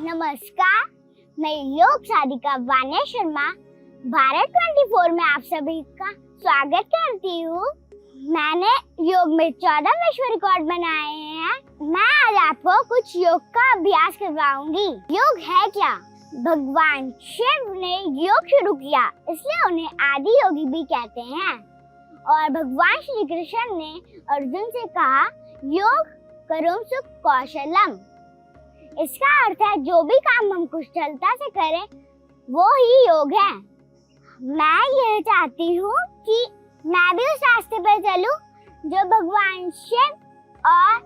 नमस्कार, मैं योग साधिका वान्या शर्मा भारत 24 में आप सभी का स्वागत करती हूँ। मैंने योग में 14 विश्व रिकॉर्ड बनाए हैं। मैं आज आपको कुछ योग का अभ्यास करवाऊंगी। योग है क्या? भगवान शिव ने योग शुरू किया, इसलिए उन्हें आदि योगी भी कहते हैं। और भगवान श्री कृष्ण ने अर्जुन से कहा, योग करो सुख कौशलम। इसका अर्थ है जो भी काम हम कुशलता से करें वो ही योग है। मैं यह चाहती हूँ कि मैं भी उस रास्ते पर चलूं जो भगवान शिव और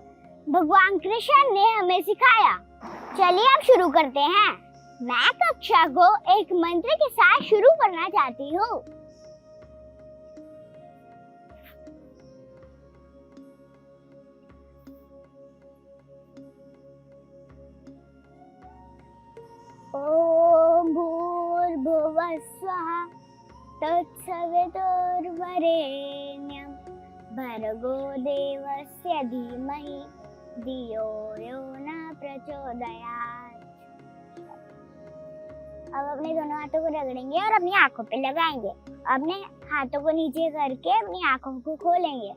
भगवान कृष्ण ने हमें सिखाया। चलिए अब शुरू करते हैं। मैं कक्षा को एक मंत्र के साथ शुरू करना चाहती हूँ। ओम भूर्भुवः स्वः तत्सवितुर्वरेण्यं भर्गो देवस्य धीमहि धियो यो न प्रचोदयात्। अब अपने दोनों हाथों को रगड़ेंगे और अपनी आंखों पे लगाएंगे। अपने हाथों को नीचे करके अपनी आंखों को खोलेंगे।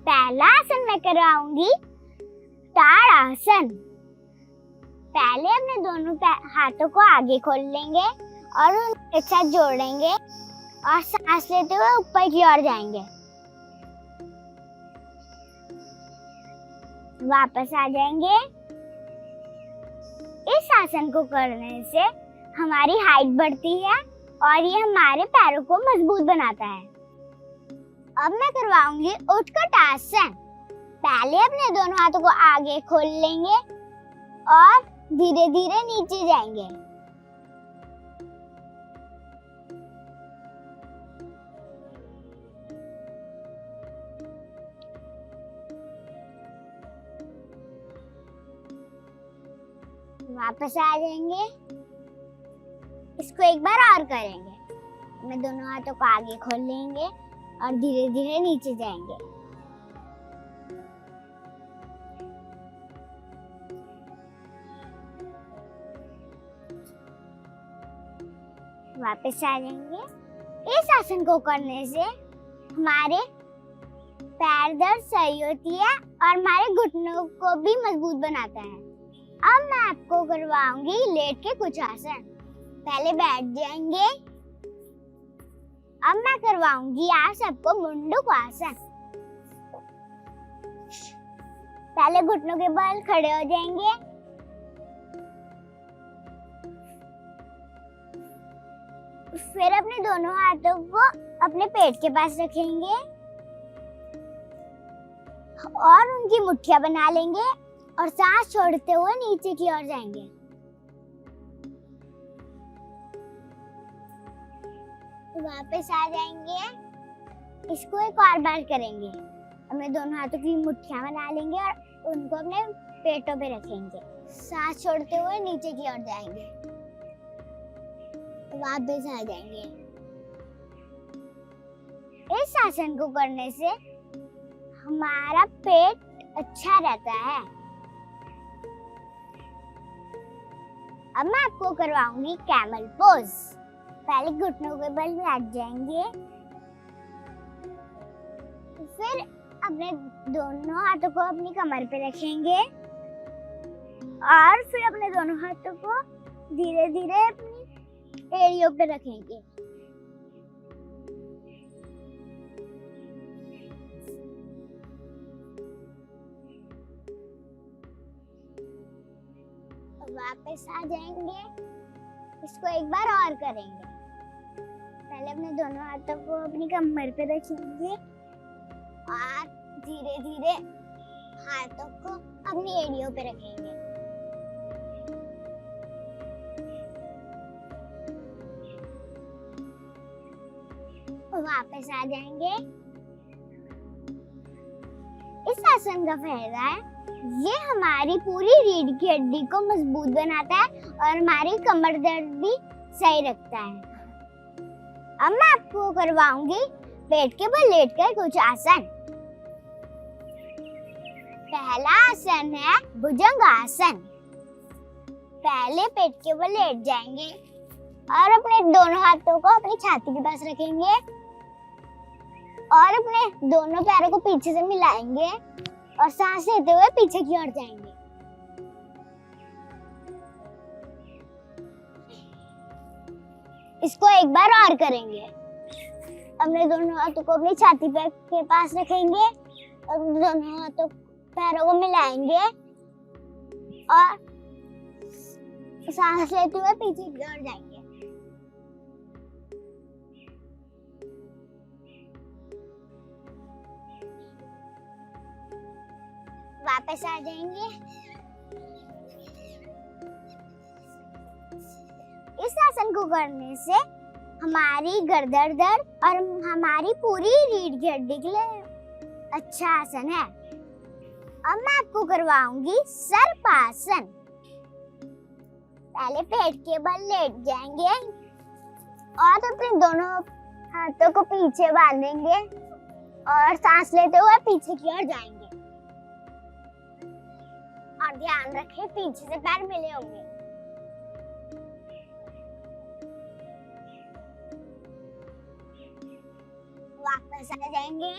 पहला आसन मैं कराऊंगी ताड़ासन। पहले अपने दोनों हाथों को आगे खोल लेंगे और उन्हें एक साथ जोड़ेंगे और सांस लेते हुए ऊपर की ओर जाएंगे। वापस आ जाएंगे। इस आसन को करने से हमारी हाइट बढ़ती है और ये हमारे पैरों को मजबूत बनाता है। अब मैं करवाऊंगी उत्कट आसन। पहले अपने दोनों हाथों को आगे खोल लेंगे और धीरे धीरे नीचे जाएंगे। वापस आ जाएंगे। इसको एक बार और करेंगे। अपने दोनों हाथों को आगे खोल लेंगे और धीरे धीरे नीचे जाएंगे। वापस आ जाएंगे। इस आसन को करने से हमारे पैर दर्द सही होती है और हमारे घुटनों को भी मजबूत बनाता है। अब मैं आपको करवाऊंगी लेट के कुछ आसन। पहले बैठ जाएंगे। अब मैं करवाऊंगी आप सबको मुंडूक आसन। पहले घुटनों के बल खड़े हो जाएंगे। फिर अपने दोनों हाथों को अपने पेट के पास रखेंगे और उनकी मुट्ठियां बना लेंगे और सांस छोड़ते हुए नीचे की ओर जाएंगे। वापस आ जाएंगे। इसको एक और बार करेंगे। अपने दोनों हाथों की मुट्ठियां बना लेंगे और उनको अपने पेटों पे रखेंगे। सांस छोड़ते हुए नीचे की ओर जाएंगे। वापस आ जाएंगे। इस आसन को करने से हमारा पेट अच्छा रहता है। अब मैं आपको करवाऊंगी कैमल पोज। पहले घुटनों के बल बैठ जाएंगे। फिर अपने दोनों हाथों को अपनी कमर पे रखेंगे और फिर अपने दोनों हाथों को धीरे धीरे अपनी एड़ियों पे रखेंगे। वापस आ जाएंगे। इसको एक बार और करेंगे। पहले अपने दोनों हाथों को अपनी कमर पे रखेंगे और धीरे धीरे हाथों को अपनी एड़ियों पे रखेंगे। वापस आ जाएंगे। इस आसन का फायदा है, ये हमारी पूरी रीढ़ की हड्डी को मजबूत बनाता है और हमारी कमर दर्द भी सही रखता है। अब मैं आपको करवाऊंगी पेट के बल लेटकर कुछ आसन। पहला आसन है भुजंग आसन। पहले पेट के बल लेट जाएंगे और अपने दोनों हाथों को अपनी छाती के पास रखेंगे और अपने दोनों पैरों को पीछे से मिलाएंगे और सांस लेते हुए पीछे की ओर जाएंगे। इसको एक बार और करेंगे। अपने दोनों हाथों को अपनी छाती के पास रखेंगे और दोनों हाथों पैरों को मिलाएंगे और सांस लेते हुए पीछे की ओर जाएंगे। वापस आ जाएंगे। इस आसन को करने से हमारी गर्दन दर्द और हमारी पूरी रीढ़ की हड्डी के लिए अच्छा आसन है। अब मैं आपको करवाऊंगी सर्पासन। पहले पेट के बल लेट जाएंगे और अपने दोनों हाथों को पीछे बांधेंगे और सांस लेते हुए पीछे की ओर जाएंगे। और ध्यान रखें पीछे से पैर मिले होंगे। वापस आ जाएंगे।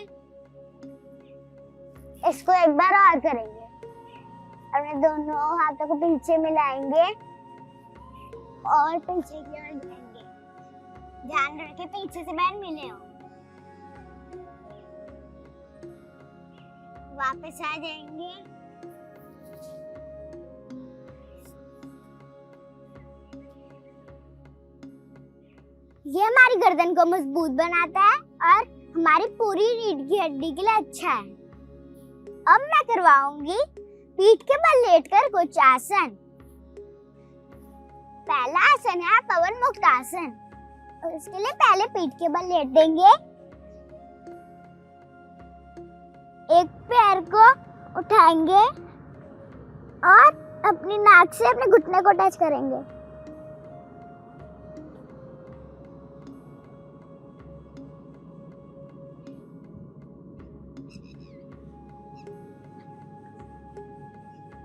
इसको एक बार और करेंगे। अपने दोनों हाथों को पीछे मिलाएंगे और पीछे की ओर जाएंगे। ध्यान रखें पीछे से पैर मिले हो। वापस आ जाएंगे। ये हमारी गर्दन को मजबूत बनाता है और हमारी पूरी रीढ़ की हड्डी के लिए अच्छा है। अब मैं करवाऊंगी पीठ के बल लेटकर कुछ आसन। पहला आसन है पवन मुक्त आसन। और इसके लिए पहले पीठ के बल लेट देंगे। एक पैर को उठाएंगे और अपनी नाक से अपने घुटने को टच करेंगे।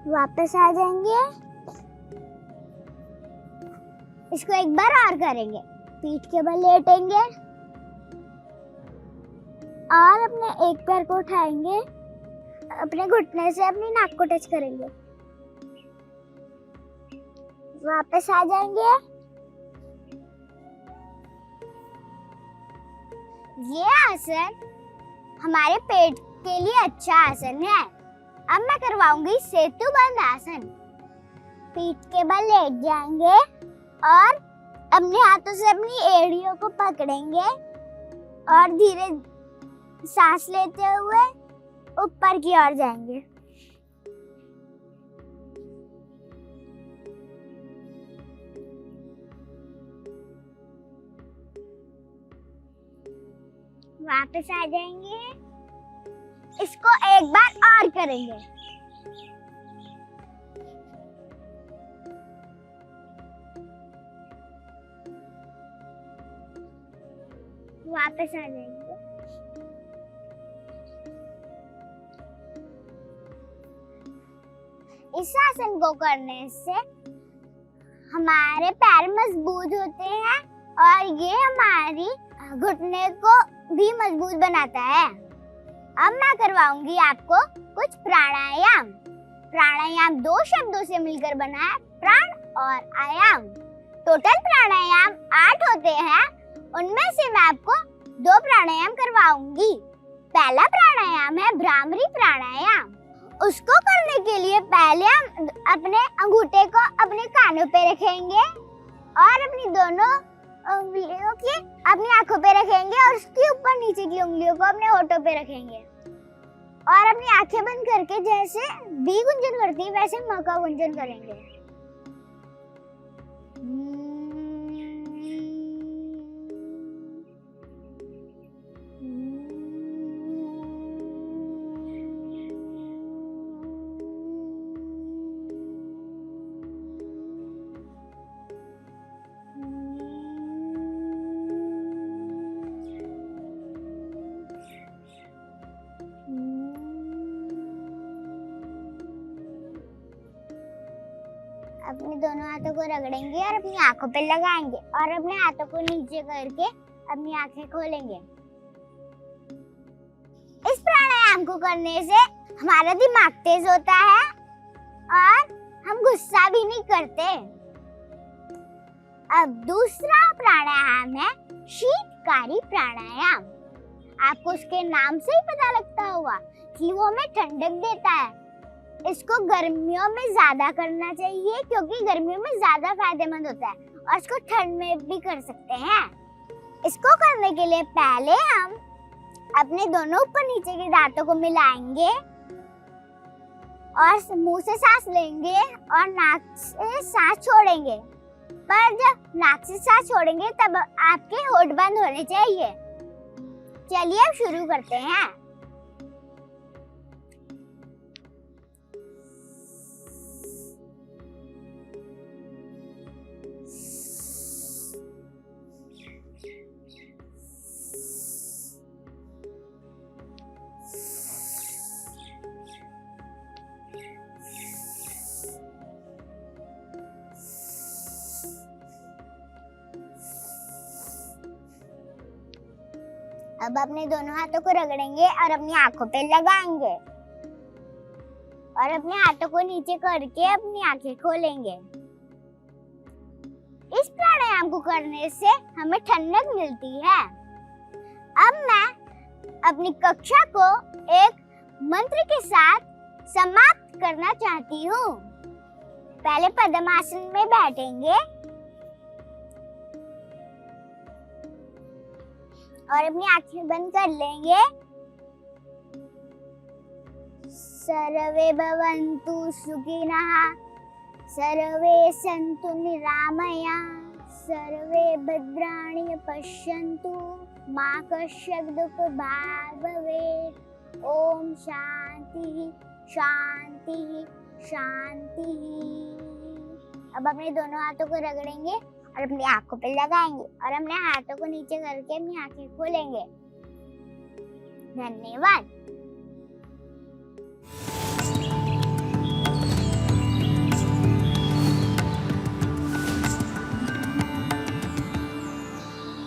वापस आ जाएंगे। इसको एक बार और करेंगे। पीठ के बल लेटेंगे और अपने एक पैर को उठाएंगे, अपने घुटने से अपनी नाक को टच करेंगे। वापस आ जाएंगे। ये आसन हमारे पेट के लिए अच्छा आसन है। अब मैं करवाऊंगी सेतु बंद आसन। पीठ के बल लेट जाएंगे और अपने हाथों से अपनी एड़ियों को पकड़ेंगे और धीरे सांस लेते हुए ऊपर की ओर जाएंगे। वापस आ जाएंगे। इसको एक बार और करेंगे। वापस आ जाएंगे। इस आसन को करने से हमारे पैर मजबूत होते हैं और ये हमारी घुटने को भी मजबूत बनाता है। अब मैं करवाऊंगी आपको कुछ प्राणायाम। प्राणायाम दो शब्दों से मिलकर बना है, प्राण और आयाम। टोटल प्राणायाम 8 होते हैं। उनमें से मैं आपको 2 प्राणायाम करवाऊंगी। पहला प्राणायाम है भ्रामरी प्राणायाम। उसको करने के लिए पहले हम अपने अंगूठे को अपने कानों पे रखेंगे और अपनी दोनों उंगलियों की अपनी आंखों पे रखेंगे और उसके ऊपर नीचे की उंगलियों को अपने होठों पे रखेंगे और अपनी आंखें बंद करके जैसे बी गुंजन करती है वैसे म का गुंजन करेंगे। अपने दोनों हाथों को रगड़ेंगे और अपनी आंखों पे लगाएंगे और अपने हाथों को नीचे करके अपनी आंखें खोलेंगे। इस प्राणायाम को करने से हमारा दिमाग तेज होता है और हम गुस्सा भी नहीं करते। अब दूसरा प्राणायाम है शीतकारी प्राणायाम। आपको उसके नाम से ही पता लगता होगा कि वो हमें ठंडक देता है। इसको गर्मियों में ज्यादा करना चाहिए क्योंकि गर्मियों में ज्यादा फायदेमंद होता है और इसको ठंड में भी कर सकते हैं। इसको करने के लिए पहले हम अपने दोनों ऊपर नीचे के दांतों को मिलाएंगे और मुंह से सांस लेंगे और नाक से सांस छोड़ेंगे। पर जब नाक से सांस छोड़ेंगे तब आपके होठ बंद होने चाहिए। चलिए अब शुरू करते हैं। अब अपने दोनों हाथों को रगड़ेंगे और अपनी आंखों पे लगाएंगे और अपने हाथों को नीचे करके अपनी आंखें खोलेंगे। इस प्राणायाम को करने से हमें ठंडक मिलती है। अब मैं अपनी कक्षा को एक मंत्र के साथ समाप्त करना चाहती हूँ। पहले पद्मासन में बैठेंगे और अपनी आंखें बंद कर लेंगे। सर्वे भवन्तु सुखिनः, सर्वे सन्तु निरामयाः, सर्वे भद्राणि पश्यन्तु, मा कश्चित् दुःखभाग् भवेत्। ओम शांति शांति शांति। अब अपने दोनों हाथों को रगड़ेंगे और अपनी आंखों पे लगाएंगे और अपने हाथों को नीचे करके अपनी आंखें खोलेंगे। धन्यवाद।